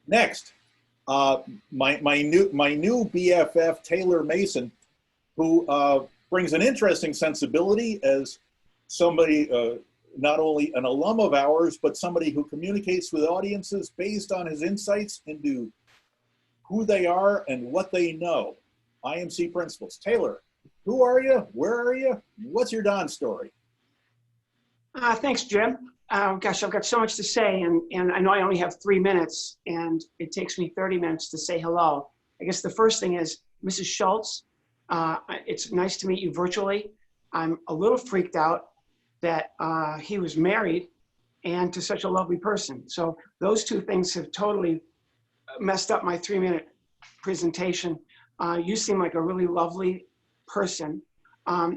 Next, my new BFF Taylor Mason, who brings an interesting sensibility as somebody not only an alum of ours, but somebody who communicates with audiences based on his insights into who they are and what they know. IMC principles. Taylor, who are you? Where are you? What's your Don story? Thanks, Jim. Gosh, I've got so much to say, and I know I only have 3 minutes, and it takes me 30 minutes to say hello. I guess the first thing is, Mrs. Schultz, it's nice to meet you virtually. I'm a little freaked out that he was married and to such a lovely person. So those two things have totally messed up my 3-minute presentation. You seem like a really lovely person.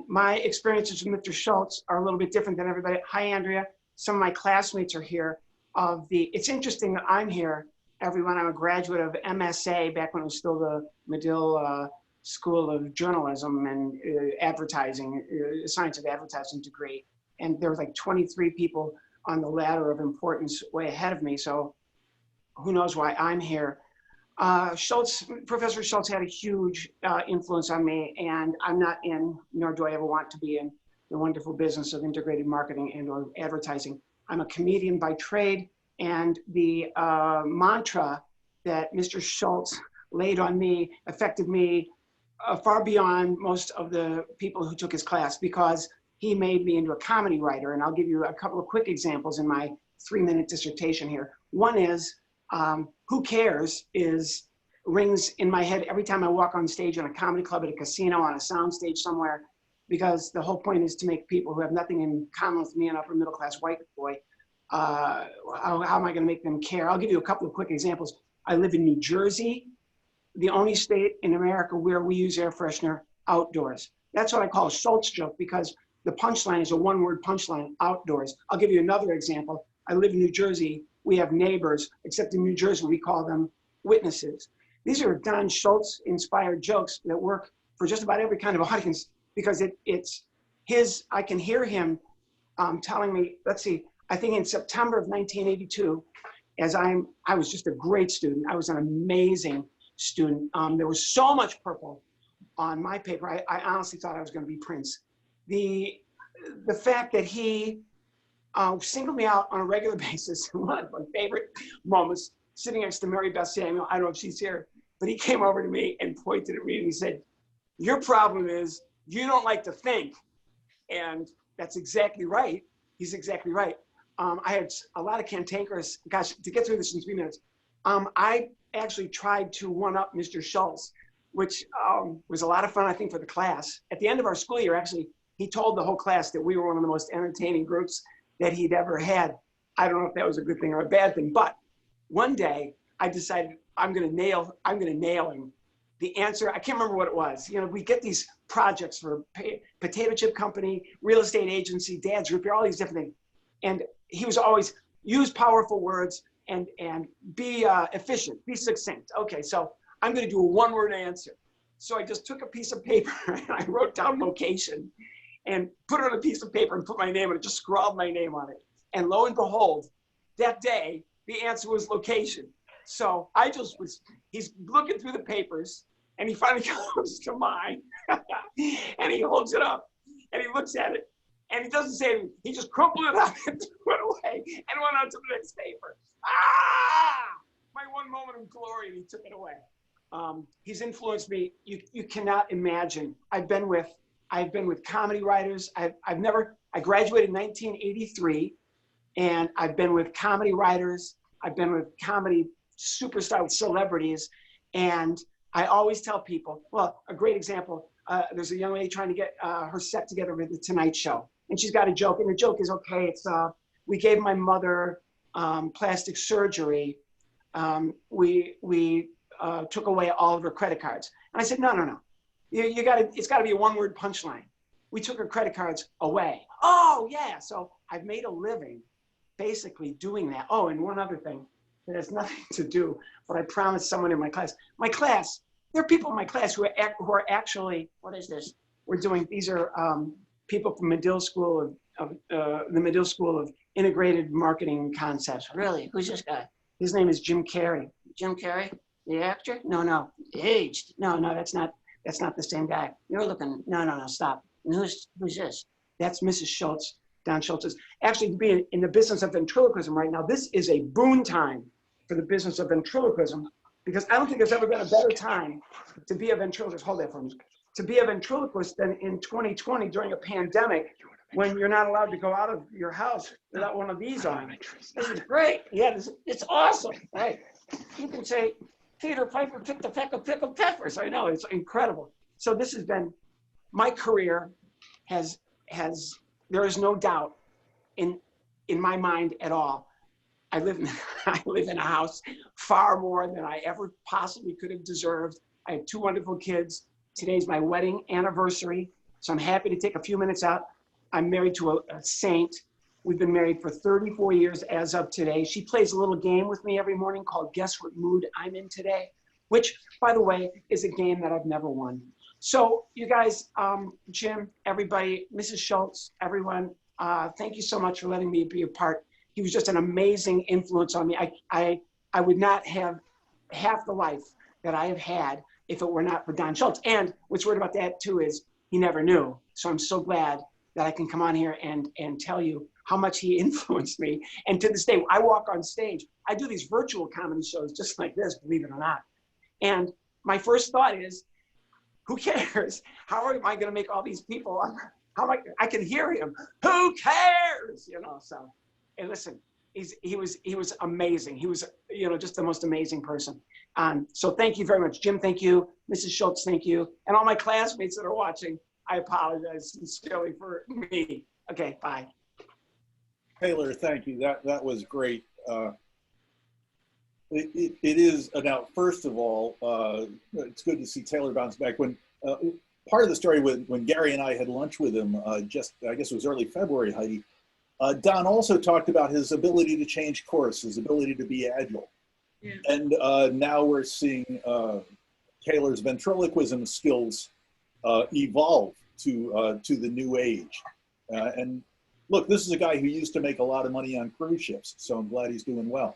My experiences with Mr. Schultz are a little bit different than everybody. Hi, Andrea. Some of my classmates are here. It's interesting that I'm here, everyone. I'm a graduate of MSA back when it was still the Medill School of Journalism and Advertising, Science of Advertising degree. And there was like 23 people on the ladder of importance way ahead of me. So who knows why I'm here. Professor Schultz had a huge influence on me, and I'm not in, nor do I ever want to be in, the wonderful business of integrated marketing and or advertising. I'm a comedian by trade, and the mantra that Mr. Schultz laid on me affected me far beyond most of the people who took his class, because he made me into a comedy writer. And I'll give you a couple of quick examples in my 3-minute dissertation here. One is, who cares rings in my head every time I walk on stage in a comedy club, at a casino, on a sound stage somewhere, because the whole point is to make people who have nothing in common with me, an upper middle class white boy, how am I gonna make them care? I'll give you a couple of quick examples. I live in New Jersey, the only state in America where we use air freshener outdoors. That's what I call a Schultz joke, because the punchline is a one-word punchline, outdoors. I'll give you another example. I live in New Jersey. We have neighbors, except in New Jersey, we call them witnesses. These are Don Schultz inspired jokes that work for just about every kind of audience, because it's his, I can hear him telling me, let's see, I think in September of 1982, I was just a great student. I was an amazing student. There was so much purple on my paper. I honestly thought I was gonna be Prince. The fact that he singled me out on a regular basis, one of my favorite moments, sitting next to Mary Beth Samuel, I don't know if she's here, but he came over to me and pointed at me and he said, "Your problem is you don't like to think." And that's exactly right. He's exactly right. I had a lot of cantankerous, gosh, to get through this in 3 minutes, I actually tried to one-up Mr. Schultz, which was a lot of fun, I think, for the class. At the end of our school year, actually, he told the whole class that we were one of the most entertaining groups that he'd ever had. I don't know if that was a good thing or a bad thing, but one day I decided I'm gonna nail him. The answer, I can't remember what it was. You know, we get these projects for potato chip company, real estate agency, dad's group, all these different things. And he was always use powerful words and be efficient, be succinct. Okay, so I'm gonna do a one-word answer. So I just took a piece of paper and I wrote down location and put it on a piece of paper and put my name on it, just scrawled my name on it. And lo and behold, that day, the answer was location. So he's looking through the papers and he finally comes to mine and he holds it up and he looks at it and he doesn't say anything. He just crumpled it up and threw it away and went on to the next paper. My one moment of glory, and he took it away. He's influenced me. You cannot imagine. I've been with comedy writers. I graduated in 1983, and I've been with comedy writers. I've been with comedy superstar celebrities, and I always tell people, well, a great example, there's a young lady trying to get her set together with The Tonight Show, and she's got a joke, and the joke is, okay, it's, we gave my mother plastic surgery. We took away all of her credit cards. And I said, no. It's gotta be a one-word punchline. We took her credit cards away. Oh yeah, so I've made a living basically doing that. Oh, and one other thing that has nothing to do, but I promised someone in my class. There are people in my class who are actually, what is this? These are people from Medill School of the Medill School of Integrated Marketing Concepts. Really, who's this guy? His name is Jim Carrey. Jim Carrey, the actor? No, no, aged. No, no, that's not the same guy. You're looking, no, stop. And who's this? That's Mrs. Schultz, Don Schultz. Is actually, to be in the business of ventriloquism right now, this is a boon time for the business of ventriloquism, because I don't think there's ever been a better time to be a ventriloquist. Hold that for me. To be a ventriloquist than in 2020 during a pandemic, when you're not allowed to go out of your house without one of these on. This is great. Yeah, it's awesome. Right. You can say, Peter Piper picked a peck of pickled peppers. I know, it's incredible. So this has been, my career there is no doubt in my mind at all. I live in a house far more than I ever possibly could have deserved. I have 2 wonderful kids. Today's my wedding anniversary, so I'm happy to take a few minutes out. I'm married to a saint. We've been married for 34 years as of today. She plays a little game with me every morning called Guess What Mood I'm In Today, which, by the way, is a game that I've never won. So you guys, Jim, everybody, Mrs. Schultz, everyone, thank you so much for letting me be a part. He was just an amazing influence on me. I would not have half the life that I have had if it were not for Don Schultz. And what's weird about that too is he never knew. So I'm so glad that I can come on here and tell you how much he influenced me. And to this day, I walk on stage. I do these virtual comedy shows just like this, believe it or not. And my first thought is, who cares? How am I gonna make all these people, I can hear him. Who cares? You know, so, and listen, he was amazing. He was, you know, just the most amazing person. So thank you very much. Jim, thank you. Mrs. Schultz, thank you. And all my classmates that are watching, I apologize sincerely for me. Okay, bye. Taylor, thank you. That was great. It is now. First of all, it's good to see Taylor bounce back. When part of the story when Gary and I had lunch with him, just I guess it was early February, Heidi. Don also talked about his ability to change course, his ability to be agile, yeah. And now we're seeing Taylor's ventriloquism skills evolve to the new age. And look, this is a guy who used to make a lot of money on cruise ships, so I'm glad he's doing well.